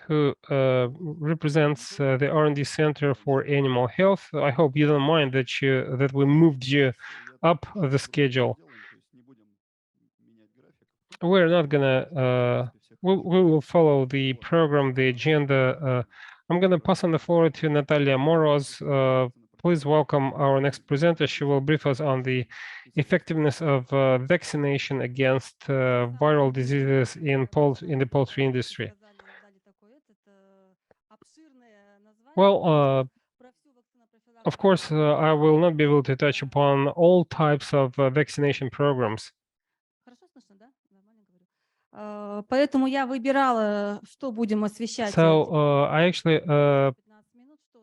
who represents the R&D Center for Animal Health. I hope you don't mind that we moved you up the schedule. We're not gonna. We will follow the program, the agenda. I'm gonna pass on the floor to Natalya Moroz. Please welcome our next presenter. She will brief us on the effectiveness of vaccination against viral diseases in the poultry industry. Well, of course, I will not be able to touch upon all types of vaccination programs. Поэтому я выбирала, что будем освещать. So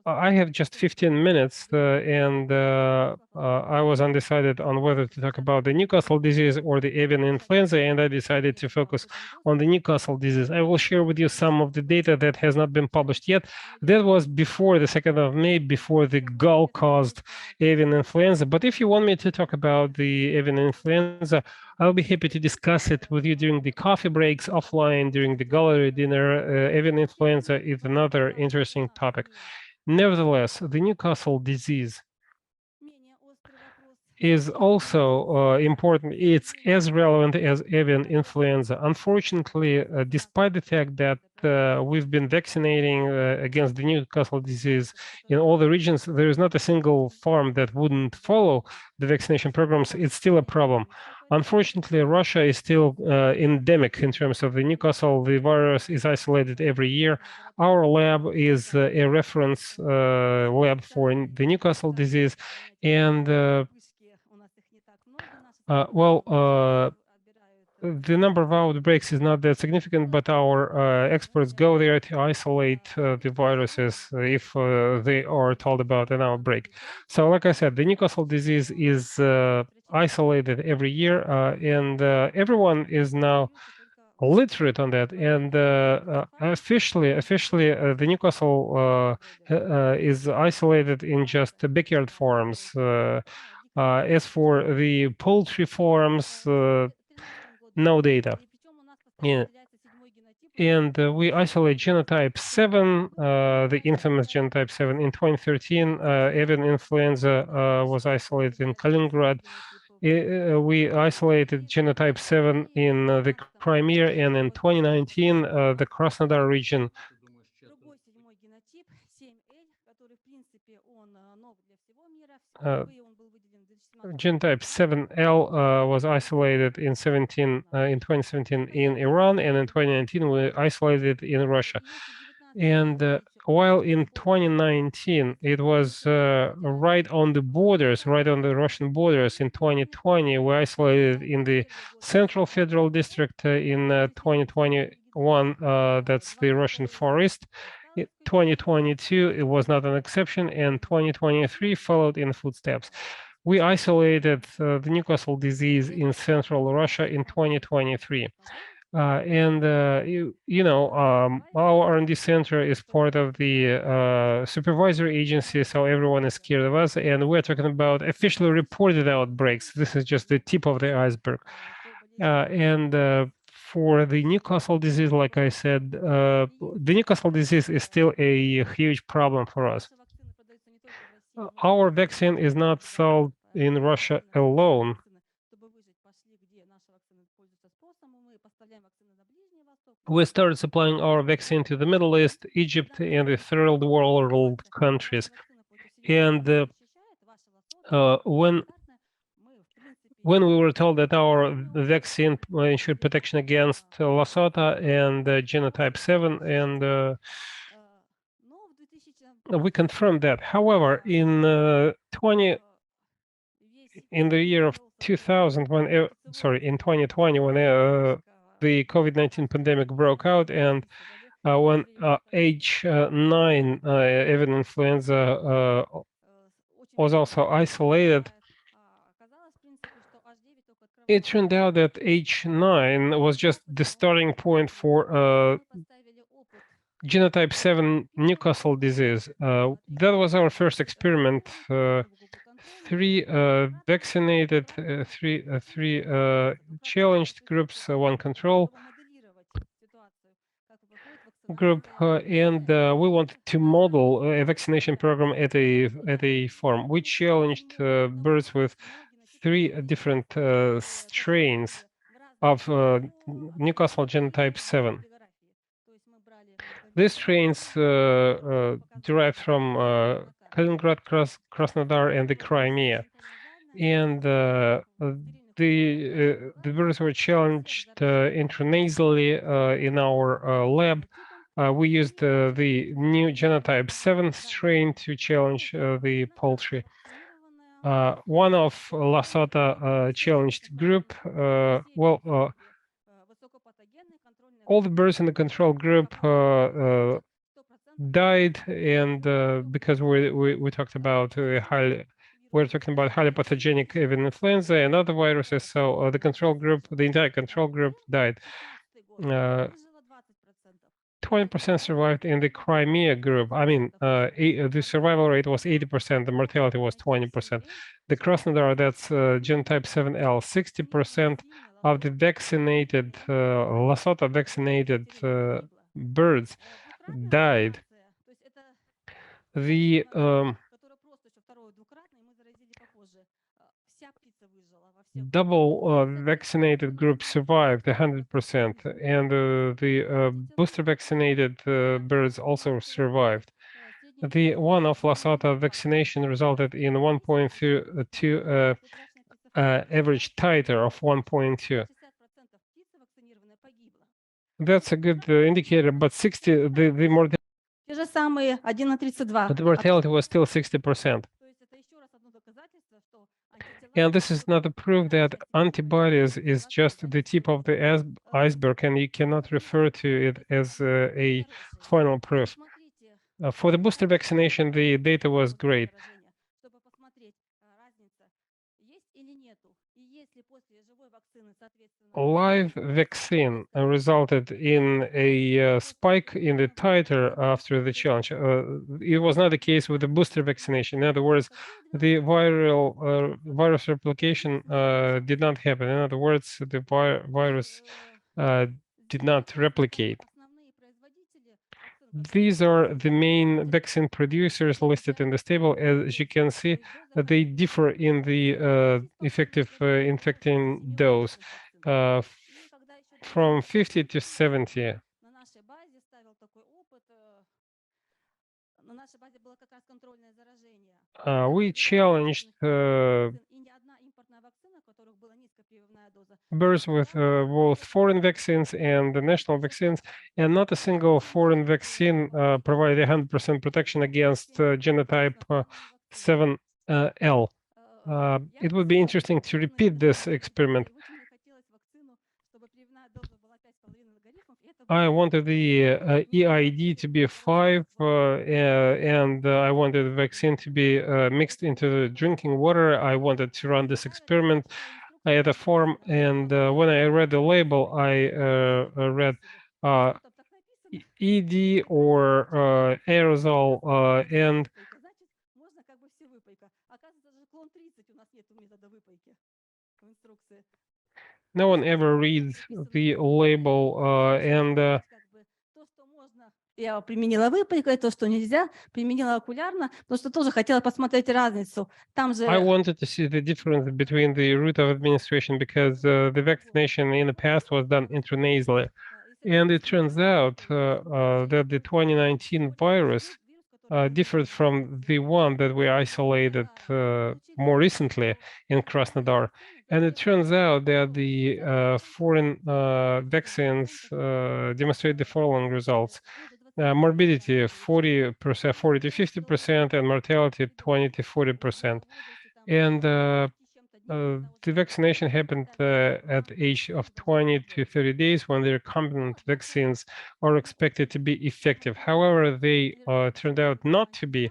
I have just 15 minutes, and I was undecided on whether to talk about the Newcastle disease or the avian influenza, and I decided to focus on the Newcastle disease. I will share with you some of the data that has not been published yet. That was before the 2nd of May, before the gull-caused avian influenza. But if you want me to talk about the avian influenza, I'll be happy to discuss it with you during the coffee breaks, offline, during the gallery dinner. Avian influenza is another interesting topic. Nevertheless, the Newcastle disease is also important. It's as relevant as avian influenza. Unfortunately, despite the fact that we've been vaccinating against the Newcastle disease in all the regions, there is not a single farm that wouldn't follow the vaccination programs. It's still a problem. Unfortunately, Russia is still endemic in terms of the Newcastle. The virus is isolated every year. Our lab is a reference lab for the Newcastle disease, and the number of outbreaks is not that significant, but our experts go there to isolate the viruses if they are told about an outbreak. So, like I said, the Newcastle disease is isolated every year, and everyone is now literate on that. And officially, the Newcastle is isolated in just backyard farms. As for the poultry farms, no data. Yeah. And we isolate genotype 7, the infamous genotype 7. In 2013, avian influenza was isolated in Kaliningrad. We isolated genotype 7 in the Crimea, and in 2019, the Krasnodar region. Genotype 7L was isolated in 2017 in Iran, and in 2019 we isolated in Russia. And while in 2019 it was right on the borders, right on the Russian borders, in 2020 we isolated in the Central Federal District. In 2021, that's the Russian forest. 2022 it was not an exception, and 2023 followed in footsteps. We isolated the Newcastle disease in central Russia in 2023. Our R&D center is part of the supervisory agency, so everyone is scared of us, and we're talking about officially reported outbreaks. This is just the tip of the iceberg. For the Newcastle disease, like I said, the Newcastle disease is still a huge problem for us. Our vaccine is not sold in Russia alone. We started supplying our vaccine to the Middle East, Egypt, and the third world countries. And when we were told that our vaccine ensured protection against Lassa and genotype 7, and we confirmed that. However, in the year of 2000, in 2020, when the COVID-19 pandemic broke out, and when H9 avian influenza was also isolated, it turned out that H9 was just the starting point for genotype 7 Newcastle disease. That was our first experiment three vaccinated, three challenged groups, one control group, and we wanted to model a vaccination program at a farm. We challenged birds with three different strains of Newcastle genotype 7. These strains derived from Kaliningrad, Krasnodar, and the Crimea. And the birds were challenged intranasally in our lab. We used the new genotype 7 strain to challenge the poultry. One of Lasota challenged group, all the birds in the control group died, and because we talked about we're talking about highly pathogenic avian influenza and other viruses, so the control group, the entire control group died. 20% survived in the Crimea group. I mean, the survival rate was 80%, the mortality was 20%. The Krasnodar, that's genotype 7L, 60% of the vaccinated, Lasota vaccinated birds died. The double vaccinated group survived 100%, and the booster vaccinated birds also survived. The one-off Lasota vaccination resulted in 1.2 average titer of 1.2. That's a good indicator, but the mortality was still 60%. And this is not a proof that antibodies is just the tip of the iceberg, and you cannot refer to it as a final proof. For the booster vaccination, the data was great. Live vaccine resulted in a spike in the titer after the challenge. It was not the case with the booster vaccination. In other words, the virus replication did not happen. In other words, the virus did not replicate. These are the main vaccine producers listed in this table. As you can see, they differ in the effective infecting dose from 50 to 70. We challenged birds with both foreign vaccines and the national vaccines, and not a single foreign vaccine provided 100% protection against genotype 7L. It would be interesting to repeat this experiment. I wanted the EID to be 5, and I wanted the vaccine to be mixed into the drinking water. I wanted to run this experiment at a farm, and when I read the label, I read ED or aerosol, and no one ever reads the label, and я применила выпайкой, то, что нельзя, применила окулярно, потому что тоже хотела посмотреть разницу. Там же... I wanted to see the difference between the route of administration because the vaccination in the past was done intranasally. And it turns out that the 2019 virus differed from the one that we isolated more recently in Krasnodar. And it turns out that the foreign vaccines demonstrate the following results. Morbidity 40%, 40 to 50%, and mortality 20 to 40%. And the vaccination happened at the age of 20 to 30 days when the recombinant vaccines are expected to be effective. However, they turned out not to be.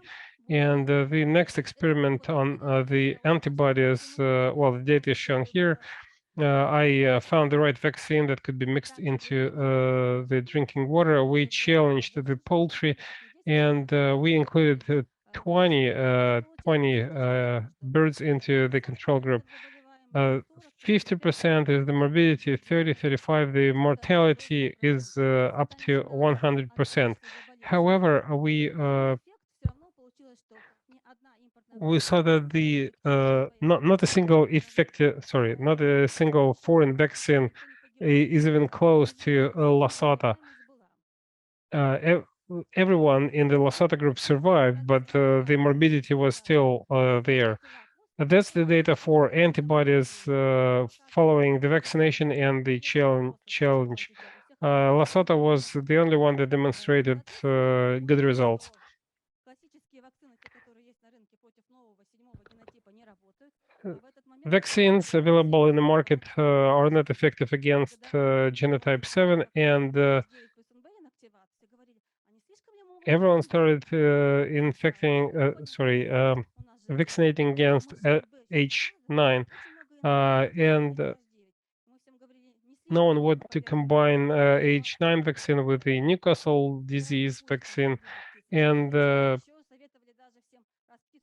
And the next experiment on the antibodies, well, the data is shown here. I found the right vaccine that could be mixed into the drinking water. We challenged the poultry, and we included 20 birds into the control group. 50% is the morbidity, 35 the mortality is up to 100%. However, we saw that the not a single effective, not a single foreign vaccine is even close to Lasata. Everyone in the Lasata group survived, but the morbidity was still there. That's the data for antibodies following the vaccination and the challenge. Lasata was the only one that demonstrated good results. Vaccines available in the market are not effective against genotype 7, and everyone started vaccinating against H9, and no one wanted to combine H9 vaccine with the Newcastle disease vaccine, and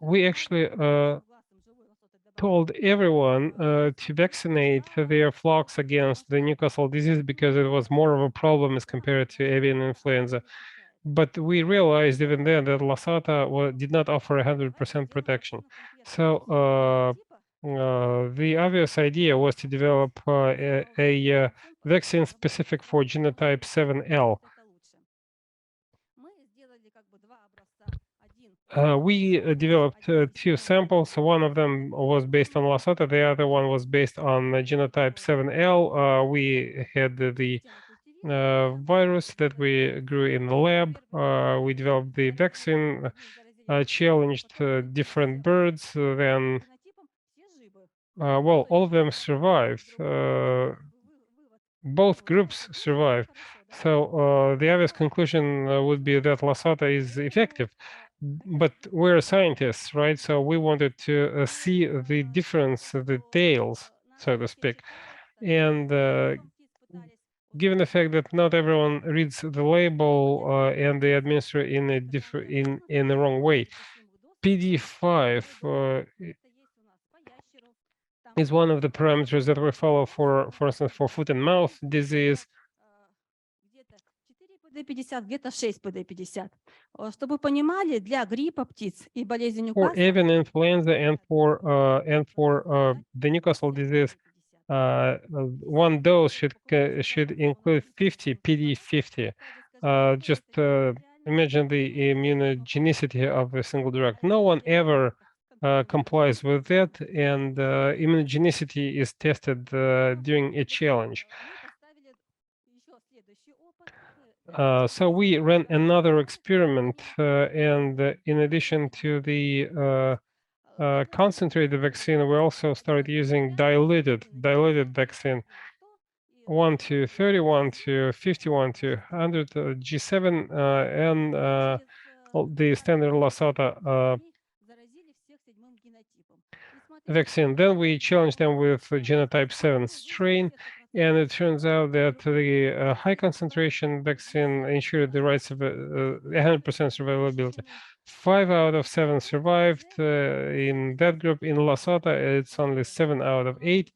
we actually told everyone to vaccinate their flocks against the Newcastle disease because it was more of a problem as compared to avian influenza. But we realized even then that Lasata did not offer 100% protection. So the obvious idea was to develop a vaccine specific for genotype 7L. We developed two samples. One of them was based on Lasata. The other one was based on genotype 7L. We had the virus that we grew in the lab. We developed the vaccine, challenged different birds. Then, well, all of them survived. Both groups survived. So the obvious conclusion would be that Lasata is effective. But we're scientists, right? So we wanted to see the difference, the tails, so to speak. And given the fact that not everyone reads the label and they administer in a in the wrong way, PD5 is one of the parameters that we follow for instance, for foot and mouth disease. PD50, где-то 6 PD50. Чтобы понимали, для гриппа птиц и болезни For Ньюкасла avian influenza and for the Newcastle disease, one dose should include 50 PD50. Just imagine the immunogenicity of a single drug. No one ever complies with that, and immunogenicity is tested during a challenge. So we ran another experiment, and in addition to the concentrated vaccine, we also started using diluted vaccine, 1 to 30, 1 to 50, 1 to 100 G7, and the standard Lasata vaccine. Then we challenged them with genotype 7 strain, and it turns out that the high concentration vaccine ensured the rights of 100% survivability. 5 out of 7 survived in that group. In Lasata, it's only 7 out of 8.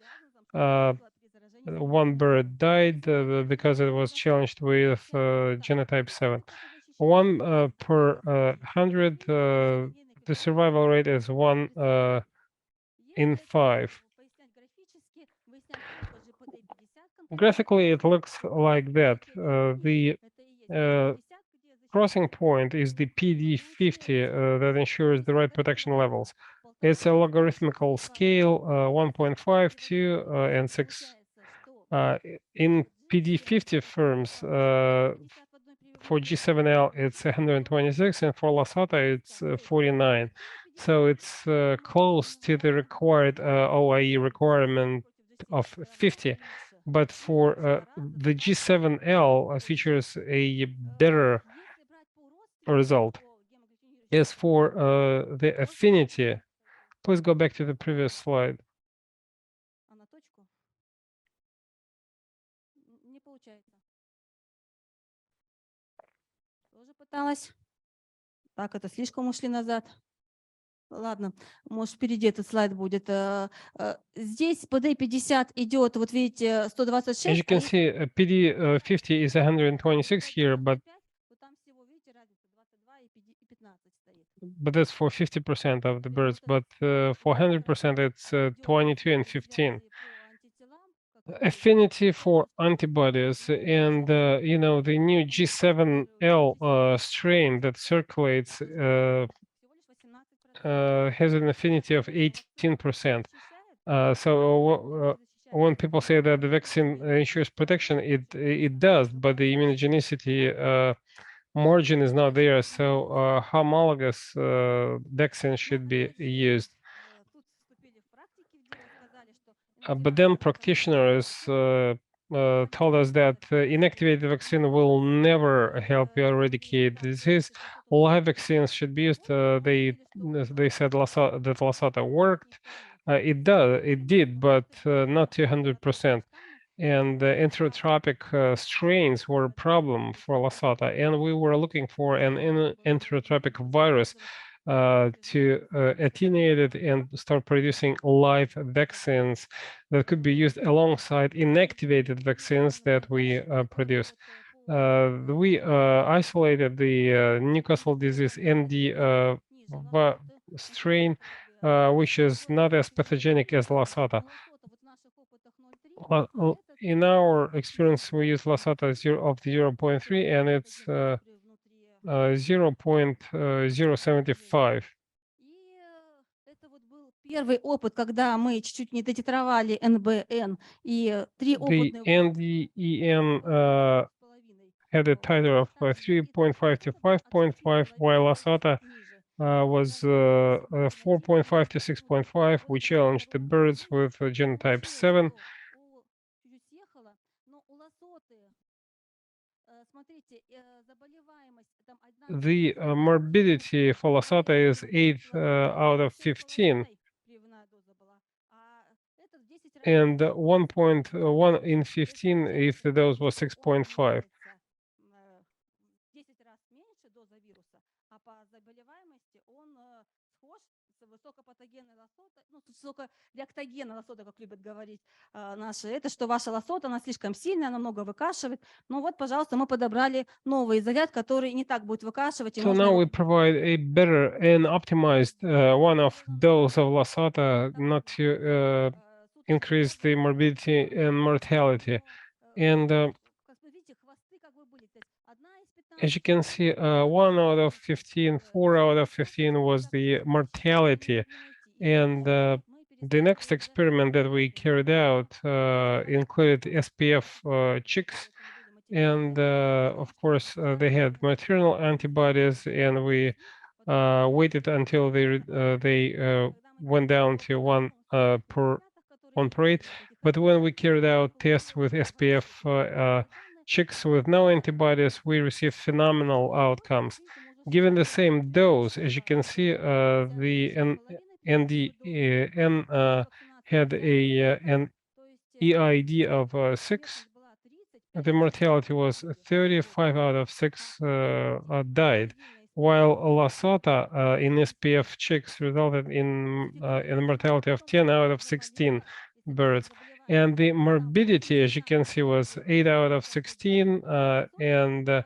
One bird died because it was challenged with genotype 7. 1 per 100, the survival rate is 1 in 5. Graphically, it looks like that. The crossing point is the PD50 that ensures the right protection levels. It's a logarithmical scale, 1.5, 2, and 6. In PD50 firms, for G7L, it's 126, and for Lasata, it's 49. So it's close to the required OIE requirement of 50. But for the G7L features a better result. As for the affinity, please go back to the previous slide. Так, это слишком ушли назад. Ладно, может, впереди этот слайд будет. Здесь PD50 идет, вот видите, As 126, you can see, PD50 is 126 here, 25, то там всего, видите, разница 22 и 15 стоит. but that's for 50% of the birds. But for 100%, it's 22 and 15. Affinity for antibodies, and the new G7L strain that circulates has an affinity of 18%. So when people say that the vaccine ensures protection, it does, but the immunogenicity margin is not there. So homologous vaccine should be used. But then practitioners told us that inactivated vaccine will never help you eradicate disease. Live vaccines should be used. They said that Lasata worked. It did, but not to 100%. And enterotropic strains were a problem for Lasata, and we were looking for an enterotropic virus to attenuate it and start producing live vaccines that could be used alongside inactivated vaccines that we produce. We isolated the Newcastle disease ND strain, which is not as pathogenic as Lasata. In our experience, we use Lasata of 0.3, and it's 0.075. Первый опыт, когда мы чуть-чуть не дотитровали НБН, и 3 опытных The NDEN had a titer of 3.5 to 5.5, while Lasata was 4.5 to 6.5. We challenged the birds with genotype 7. The morbidity for Lasata is 8 out of 15. And 1.1 in 15 if the dose was 6.5. Высокопатогенной лосотой, ну, высокореактогенной лосотой, как любят говорить наши, это что ваша лосота, она слишком сильная, она много выкашивает. Ну вот, пожалуйста, мы подобрали новый заряд, который не так будет выкашивать. So now we provide a better and optimized one of those of Lasota, not to increase the morbidity and mortality. And as you can see, 1 out of 15, 4 out of 15 was the mortality. And the next experiment that we carried out included SPF chicks. And of course, they had maternal antibodies, and we waited until they went down to 1 per 8. But when we carried out tests with SPF chicks with no antibodies, we received phenomenal outcomes. Given the same dose, as you can see, the NDN had an EID of 6. The mortality was 35 out of 6 died, while Lasota in SPF chicks resulted in a mortality of 10 out of 16 birds. And the morbidity, as you can see, was 8 out of 16, and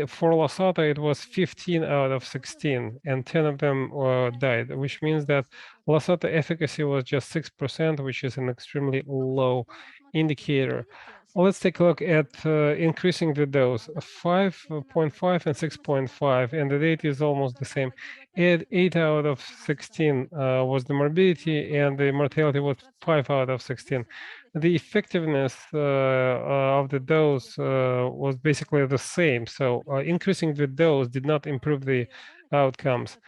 for Lasota, it was 15 out of 16, and 10 of them died, which means that Lasota efficacy was just 6%, which is an extremely low indicator. Let's take a look at increasing the dose, 5.5 and 6.5, and the data is almost the same. 8 out of 16 was the morbidity, and the mortality was 5 out of 16. The effectiveness of the dose was basically the same. So increasing the dose did not improve the outcomes.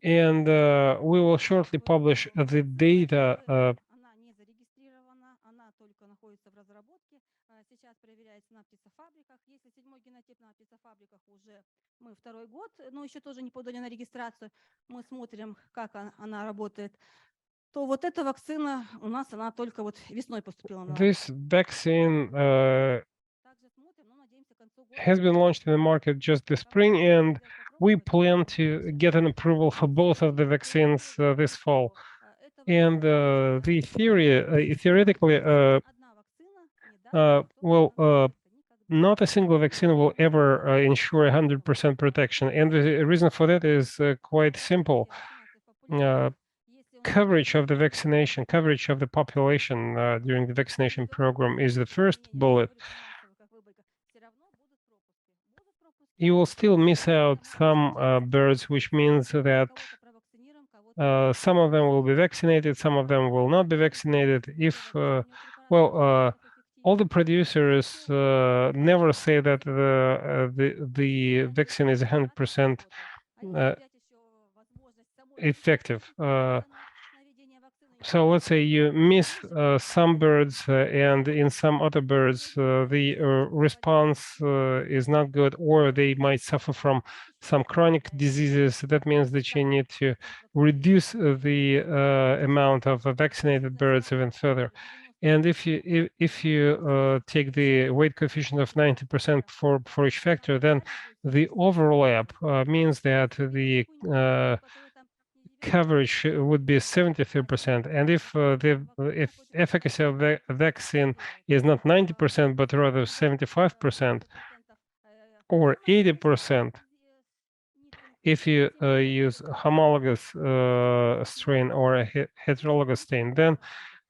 And we will shortly publish the data. Сейчас проверяется на птицефабриках. Если 7-й генотип на птицефабриках уже мы 2-й год, но еще тоже не подали на регистрацию, мы смотрим, как она работает, то вот эта вакцина у нас, она только вот весной поступила на... This vaccine has been launched in the market just this spring, and we plan to get an approval for both of the vaccines this fall. And the theoretically, not a single vaccine will ever ensure 100% protection. And the reason for that is quite simple. Coverage of the vaccination, coverage of the population during the vaccination program is the first bullet. You will still miss out some birds, which means that some of them will be vaccinated, some of them will not be vaccinated. If, all the producers never say that the vaccine is 100% effective. So let's say you miss some birds and in some other birds the response is not good, or they might suffer from some chronic diseases. That means that you need to reduce the amount of vaccinated birds even further. And if you take the weight coefficient of 90% for each factor, then the overlap means that the coverage would be 73%. And if if efficacy of the vaccine is not 90%, but rather 75% or 80%, if you use homologous strain or a heterologous strain, then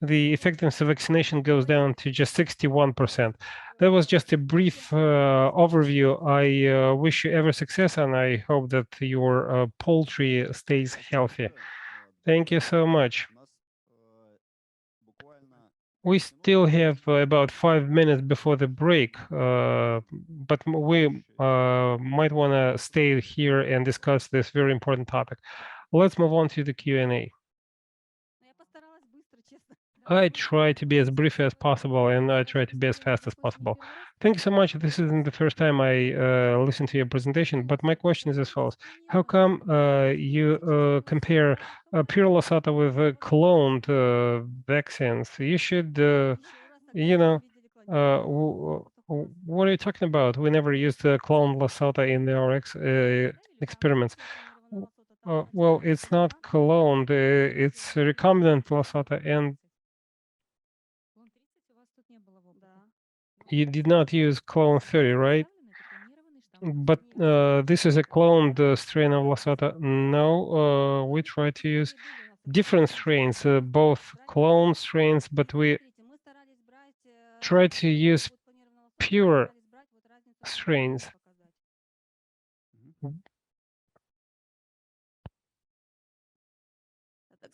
the effectiveness of vaccination goes down to just 61%. That was just a brief overview. I wish you every success, and I hope that your poultry stays healthy. Thank you so much. We still have about 5 minutes before the break, but we might want to stay here and discuss this very important topic. Let's move on to the Q&A. I try to be as brief as possible, and I try to be as fast as possible. Thank you so much. This isn't the first time I listen to your presentation, but my question is as follows. How come you compare pure Losata with cloned vaccines? You should, you know, what are you talking about? We never used cloned Losata in our experiments. Well, it's not cloned, it's recombinant Losata, and you did not use clone 30, right? But this is a cloned strain of Losata. No, we try to use different strains, both clone strains, but we try to use pure strains.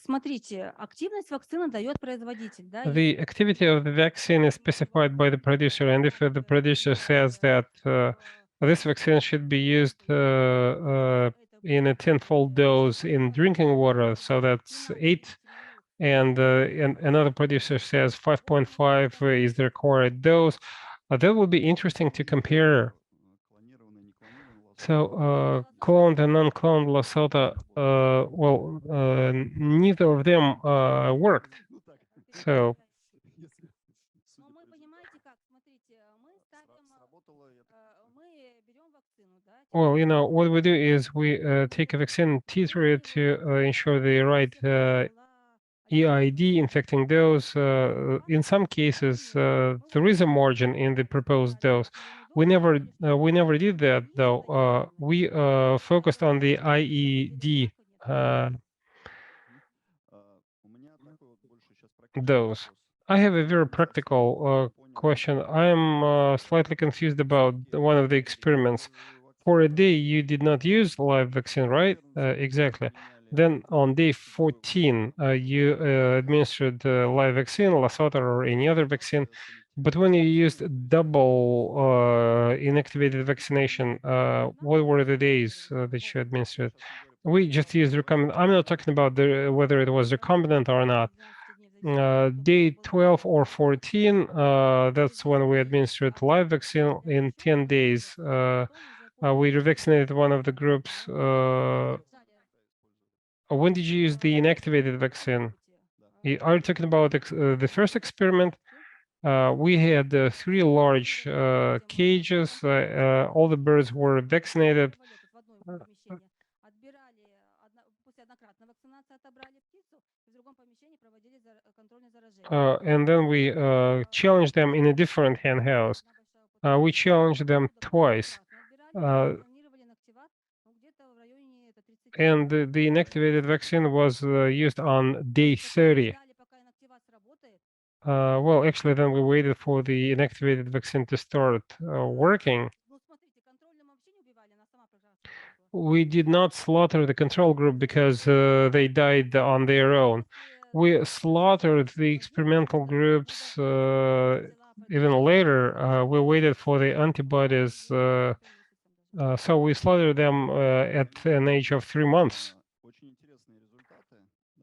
Смотрите, активность вакцины дает производитель, да? The activity of the vaccine is specified by the producer, and if the producer says that this vaccine should be used in a tenfold dose in drinking water, so that's 8, and another producer says 5.5 is the required dose, that would be interesting to compare. So cloned and non-cloned Losata, neither of them worked. So well, you know, what we do is we take a vaccine, titrate it to ensure the right EID infecting dose. In some cases, there is a margin in the proposed dose. We never did that though. We focused on the IED dose. I have a very practical question. I am slightly confused about one of the experiments. For a day, you did not use live vaccine, right? Exactly. Then on day 14, you administered live vaccine, Lasota or any other vaccine. But when you used double inactivated vaccination, what were the days that you administered? We just used recombinant. I'm not talking about whether it was recombinant or not. Day 12 or 14, that's when we administered live vaccine. In 10 days, we revaccinated one of the groups. When did you use the inactivated vaccine? Are you talking about the first experiment? We had 3 large cages. All the birds were vaccinated. And then we challenged them in a different hen house. We challenged them twice. And the inactivated vaccine was used on day 30. Well, actually, then we waited for the inactivated vaccine to start working. We did not slaughter the control group because they died on their own. We slaughtered the experimental groups even later. We waited for the antibodies. So we slaughtered them at an age of 3 months.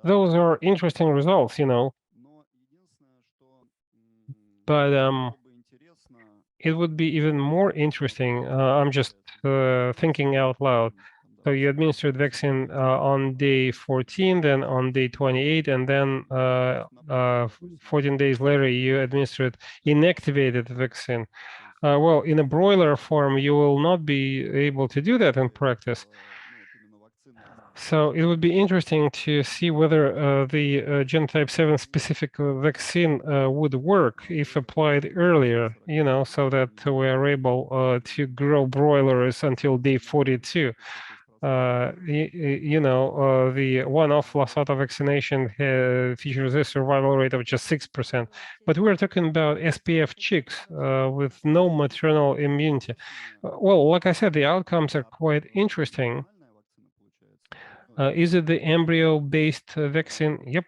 Those are interesting results, you know. But it would be even more interesting. I'm just thinking out loud. So you administered vaccine on day 14, then on day 28, and then 14 days later you administered inactivated vaccine. Well, in a broiler farm, you will not be able to do that in practice. So it would be interesting to see whether the genotype 7 specific vaccine would work if applied earlier, you know, so that we are able to grow broilers until day 42. The one-off Lasata vaccination features a survival rate of just 6%. But we're talking about SPF chicks with no maternal immunity. Well, like I said, the outcomes are quite interesting. Is it the embryo-based vaccine? Yep.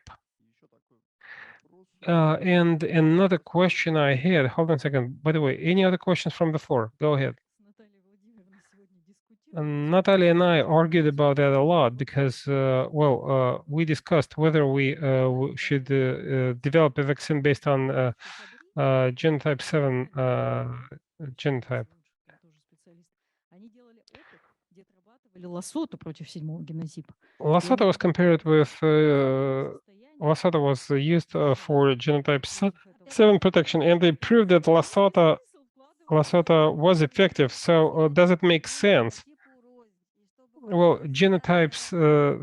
And another question I had, hold on a second. By the way, any other questions from the floor? Go ahead. Natalya and I argued about that a lot because, we discussed whether we should develop a vaccine based on genotype 7 genotype. Lasata was compared with Lasata was used for genotype 7 protection, and they proved that Lasata was effective. So does it make sense? Well, genotypes,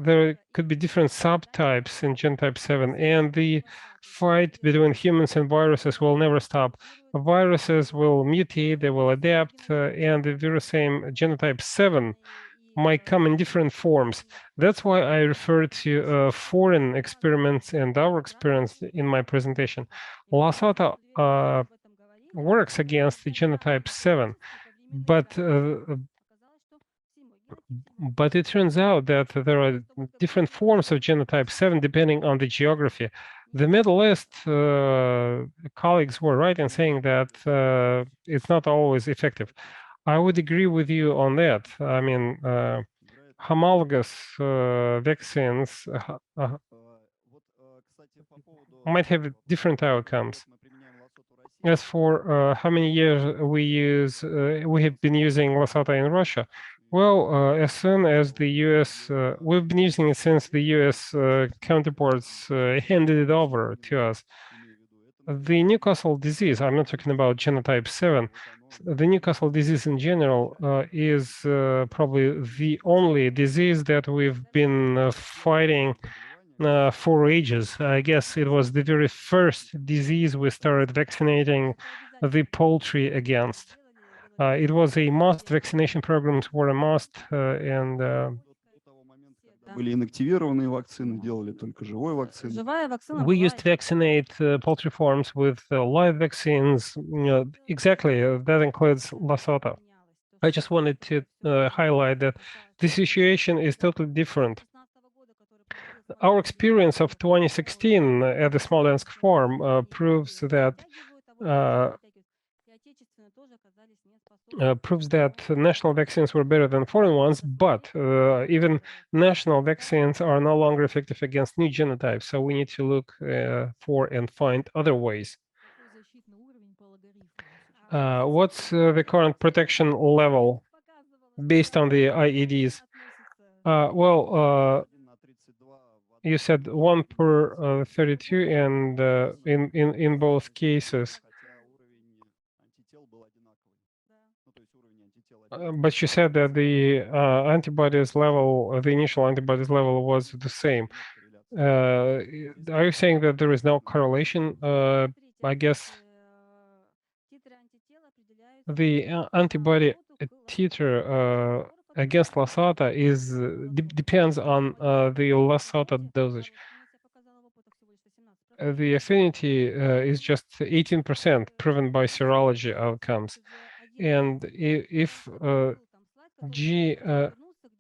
there could be different subtypes in genotype 7, and the fight between humans and viruses will never stop. Viruses will mutate, they will adapt, and the very same genotype 7 might come in different forms. That's why I refer to foreign experiments and our experience in my presentation. Lasata works against the genotype 7, but it turns out that there are different forms of genotype 7 depending on the geography. The Middle East colleagues were right in saying that it's not always effective. I would agree with you on that. I mean, homologous vaccines might have different outcomes. As for how many years we have been using Lasata in Russia. Well, as soon as the U.S. We've been using it since the U.S. Counterparts handed it over to us. The Newcastle disease, I'm not talking about genotype 7, the Newcastle disease in general is probably the only disease that we've been fighting for ages. I guess it was the very first disease we started vaccinating the poultry against. It was a must. Vaccination programs were a must, and Были инактивированные вакцины, делали только живой вакцины. We used to vaccinate poultry farms with live vaccines. Exactly, that includes Lasata. I just wanted to highlight that the situation is totally different. Our experience of 2016 at the Smolensk farm proves that national vaccines were better than foreign ones, but even national vaccines are no longer effective against new genotypes. So we need to look for and find other ways. What's the current protection level based on the IEDs? You said 1 per 32, and in both cases. But you said that the antibodies level, the initial antibodies level was the same. Are you saying that there is no correlation? I guess the antibody titer against Lasata is depends on the Lasata dosage. The affinity is just 18% proven by serology outcomes. And if G,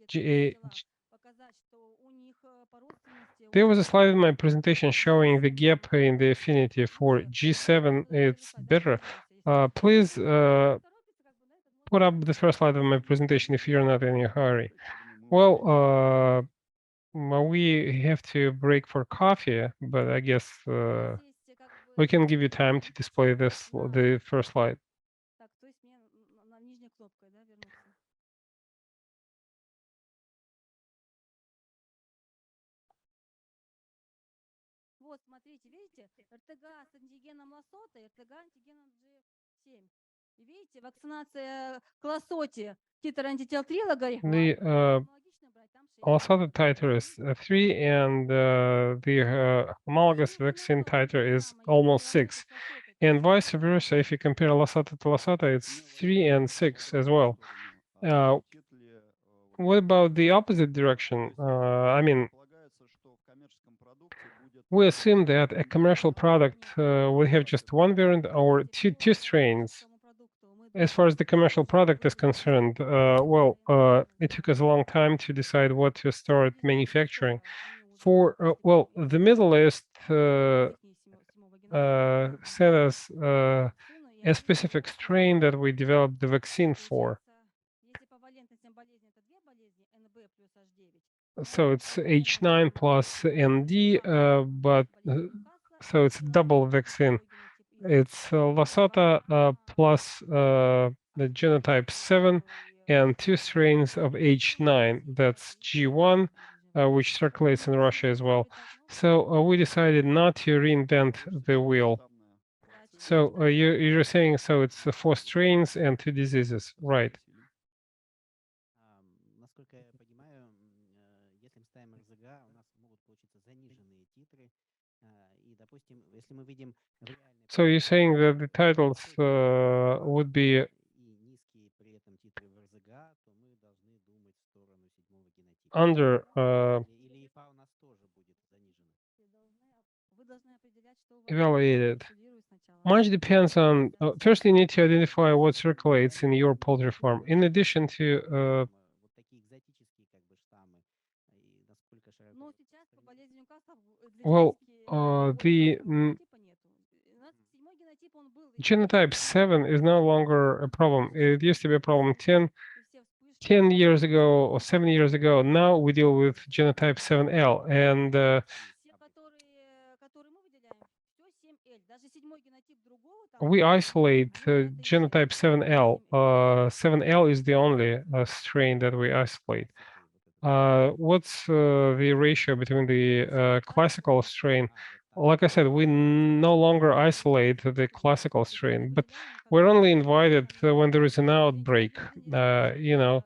GA, there was a slide in my presentation showing the gap in the affinity for G7. It's better. Please put up the first slide of my presentation if you're not in a hurry. Well, we have to break for coffee, but I guess we can give you time to display this, the first slide. Вот, смотрите, видите, РТГ с антигеном Лассота и РТГ антигеном G7. И видите, вакцинация к Лассоте, титр антител 3 логарифма. The Lasata titer is 3, and the homologous vaccine titer is almost 6. And vice versa, if you compare Lasata to Lasata, it's 3 and 6 as well. What about the opposite direction? I mean, we assume that a commercial product will have just one variant or two strains. As far as the commercial product is concerned, well, it took us a long time to decide what to start manufacturing. For well, the Middle East sent us a specific strain that we developed the vaccine for. So it's H9 plus ND, but so it's a double vaccine. It's Lasata plus the genotype 7 and 2 strains of H9. That's G1, which circulates in Russia as well. So we decided not to reinvent the wheel. So you're saying, so it's 4 strains and 2 diseases, right? Насколько я понимаю, если мы ставим РЗГ, у нас могут получиться заниженные титры. И, допустим, если мы видим в реальной... So you're saying that the titles would be и низкие при этом титры в РЗГ, то мы должны думать в сторону седьмого генотипа. under Или ИФА у нас тоже будет занижена. evaluated. Much depends on, first you need to identify what circulates in your poultry farm. In addition to, Вот такие экзотические как бы штаммы. И насколько широко... well, the genotype 7 is no longer a problem. It used to be a problem 10 years ago or 7 years ago. Now we deal with genotype 7L, and we isolate genotype 7L. 7L is the only strain that we isolate. What's the ratio between the classical strain? Like I said, we no longer isolate the classical strain, but we're only invited when there is an outbreak. You know,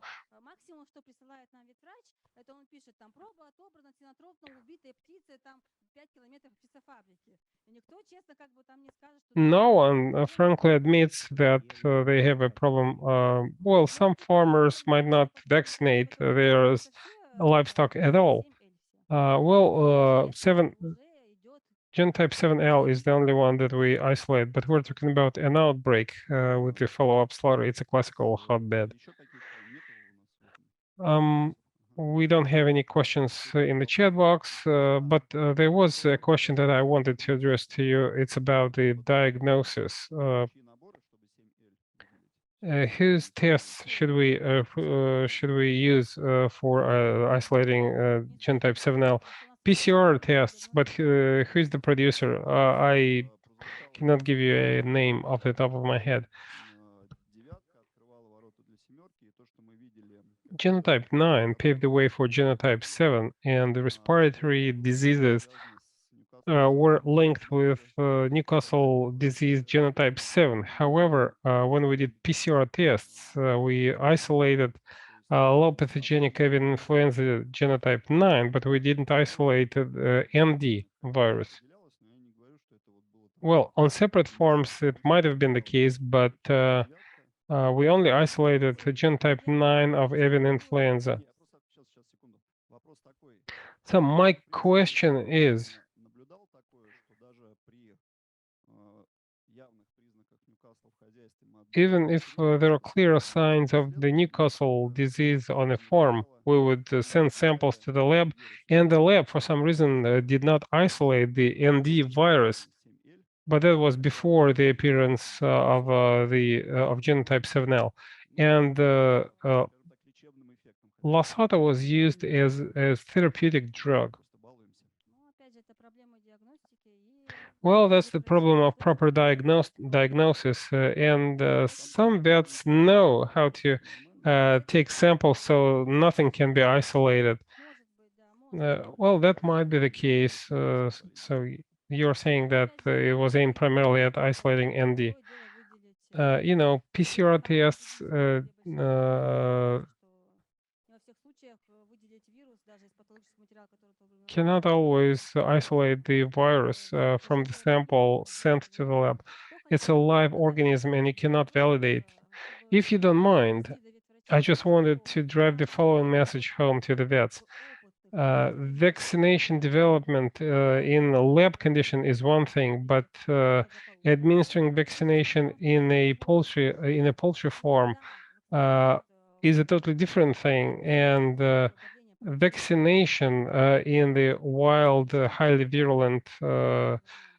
no one frankly admits that they have a problem. Well, some farmers might not vaccinate their livestock at all. Well, genotype 7L is the only one that we isolate, but we're talking about an outbreak with the follow-up slaughter. It's a classical hotbed. We don't have any questions in the chat box, but there was a question that I wanted to address to you. It's about the diagnosis. Whose tests should we use for isolating genotype 7L? PCR tests, but who's the producer? I cannot give you a name off the top of my head. Genotype 9 paved the way for genotype 7, and the respiratory diseases were linked with Newcastle disease genotype 7. However, when we did PCR tests, we isolated low pathogenic avian influenza genotype 9, but we didn't isolate ND virus. Well, on separate forms, it might have been the case, but we only isolated the genotype 9 of avian influenza. So my question is, even if there are clear signs of the Newcastle disease on a farm, we would send samples to the lab, and the lab, for some reason, did not isolate the ND virus. But that was before the appearance of genotype 7L, and Losata was used as therapeutic drug. Well, that's the problem of proper diagnosis, and some vets know how to take samples so nothing can be isolated. Well, that might be the case. So you're saying that it was aimed primarily at isolating ND. PCR tests cannot always isolate the virus from the sample sent to the lab. It's a live organism and you cannot validate. If you don't mind, I just wanted to drive the following message home to the vets. Vaccination development in a lab condition is one thing, but administering vaccination in a poultry farm is a totally different thing. And vaccination in the wild, highly virulent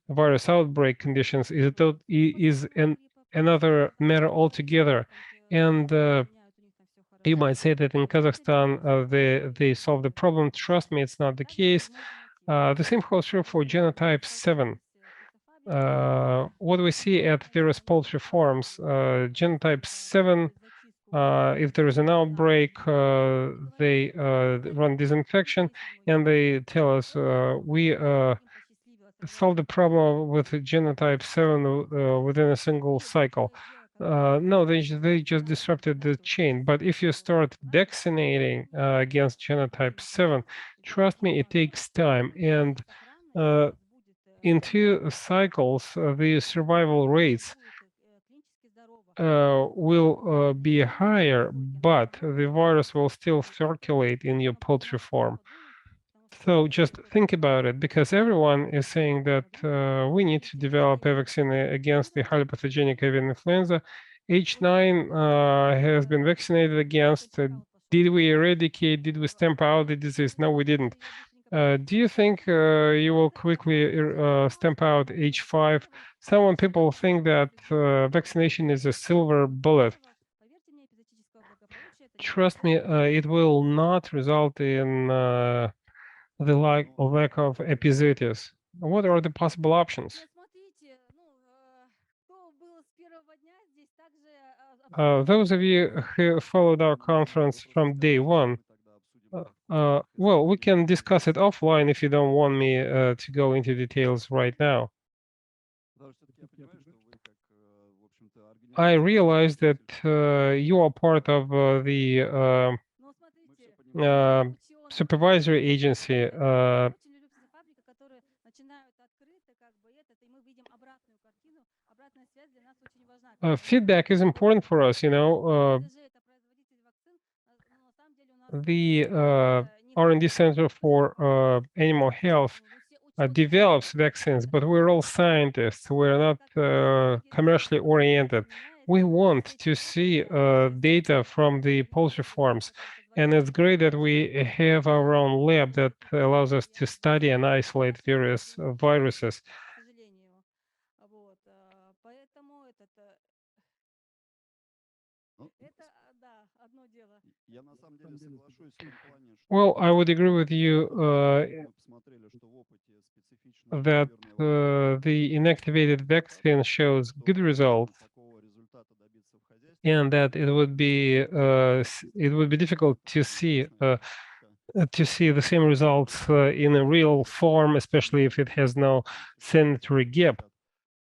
virus outbreak conditions is another matter altogether. And you might say that in Kazakhstan they solved the problem. Trust me, it's not the case. The same holds true for genotype 7. What we see at various poultry farms, genotype 7, if there is an outbreak, they run disinfection and they tell us we solved the problem with genotype 7 within a single cycle. No, they just disrupted the chain. But if you start vaccinating against genotype 7, trust me, it takes time. And in 2 cycles, the survival rates will be higher, but the virus will still circulate in your poultry farm. So just think about it, because everyone is saying that we need to develop a vaccine against the highly pathogenic avian influenza. H9 has been vaccinated against. Did we eradicate? Did we stamp out the disease? No, we didn't. Do you think you will quickly stamp out H5? Some people think that vaccination is a silver bullet. Trust me, it will not result in the lack of epizooties. What are the possible options? Those of you who followed our conference from day one, well, we can discuss it offline if you don't want me to go into details right now. I realize that you are part of the supervisory agency. Feedback is important for us, the R&D Center for Animal Health develops vaccines, but we're all scientists. We're not commercially oriented. We want to see data from the poultry farms. And it's great that we have our own lab that allows us to study and isolate various viruses. Well, I would agree with you that the inactivated vaccine shows good results, and that it would be difficult to see to see the same results in a real form, especially if it has no sanitary gap.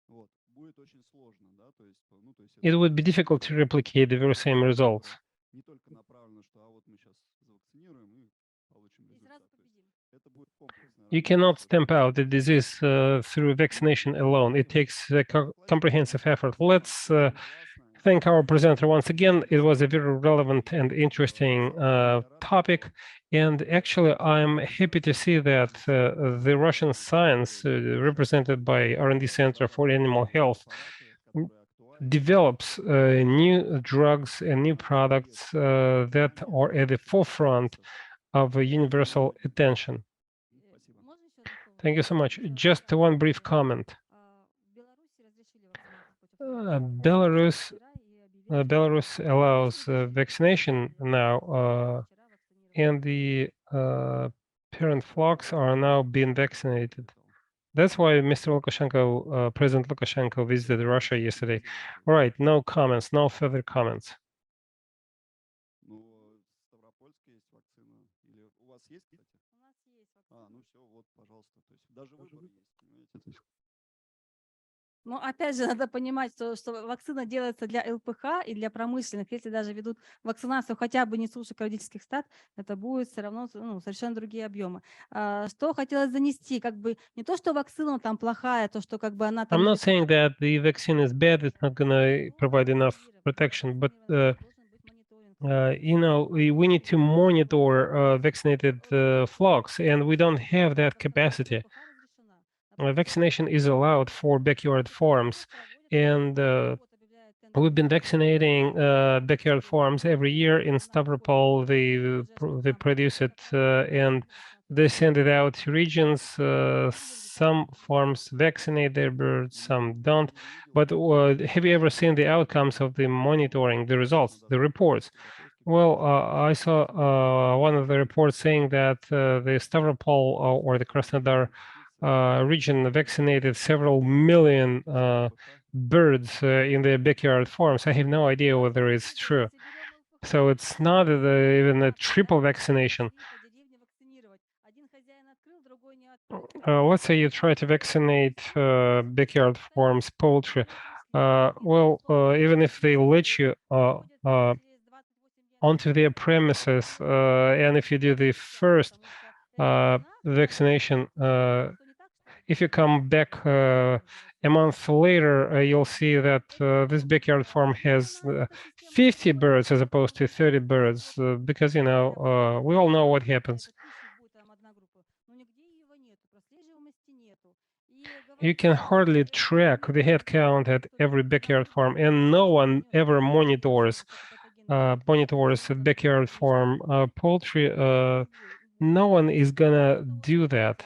Вот. Будет очень сложно, да, то есть, ну, то есть It would be difficult to replicate the very same results. не только направлено, что вот мы сейчас завакцинируем и получим результат. Это будет комплексная You работа. cannot stamp out the disease through vaccination alone. It takes a comprehensive effort. Let's thank our presenter once again. It was a very relevant and interesting topic. And actually, I'm happy to see that the Russian science, represented by R&D Center for Animal Health, develops new drugs and new products that are at the forefront of universal attention. Thank you so much. Just one brief comment. Belarus allows vaccination now, and the parent flocks are now being vaccinated. That's why Mr. Lukashenko, President Lukashenko, visited Russia yesterday. All right, no comments, no further comments. Ну, Ставропольская есть вакцина. Или у вас есть, кстати? У нас есть вакцина. Ну все, вот, пожалуйста. То есть даже выбор есть, понимаете? То есть Но опять же, надо понимать, что вакцина делается для ЛПХ и для промышленных. Если даже ведут вакцинацию хотя бы не сушек родительских стад, это будет все равно совершенно другие объемы. Что хотелось занести, как бы не то, что вакцина там плохая, то, что как бы она там... I'm not saying that the vaccine is bad, it's not going to provide enough protection, but we need to monitor vaccinated flocks, and we don't have that capacity. Vaccination is allowed for backyard farms, and we've been vaccinating backyard farms every year in Stavropol. They produce it and they send it out to regions. Some farms vaccinate their birds, some don't. But have you ever seen the outcomes of the monitoring, the results, the reports? Well, I saw one of the reports saying that the Stavropol or the Krasnodar region vaccinated several million birds in their backyard farms. I have no idea whether it's true. So it's not even a triple vaccination. Let's say you try to vaccinate backyard farms, poultry. Even if they let you onto their premises, and if you do the first vaccination, if you come back a month later, you'll see that this backyard farm has 50 birds as opposed to 30 birds, because, we all know what happens. You can hardly track the head count at every backyard farm, and no one ever monitors backyard farm poultry. No one is gonna do that.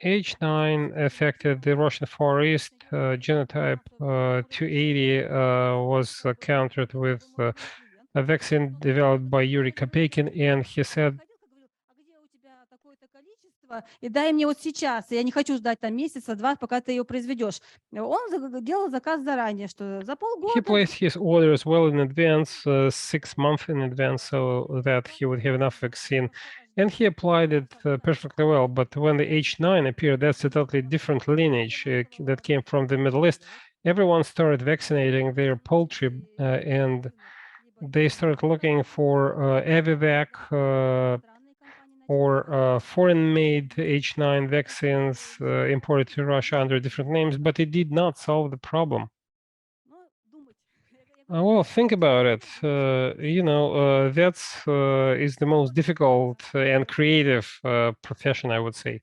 H9 affected the Russian Far East. Genotype 280 was countered with a vaccine developed by Yuri Kopeikin, and he said, и дай мне вот сейчас, я не хочу ждать там месяца-два, пока ты ее произведешь. Он делал заказ заранее, что за полгода... He placed his orders well in advance, 6 months in advance, so that he would have enough vaccine. And he applied it perfectly well. But when the H9 appeared, that's a totally different lineage that came from the Middle East. Everyone started vaccinating their poultry, and they started looking for Avivac or foreign-made H9 vaccines imported to Russia under different names, but it did not solve the problem. Well, think about it. That's is the most difficult and creative profession, I would say.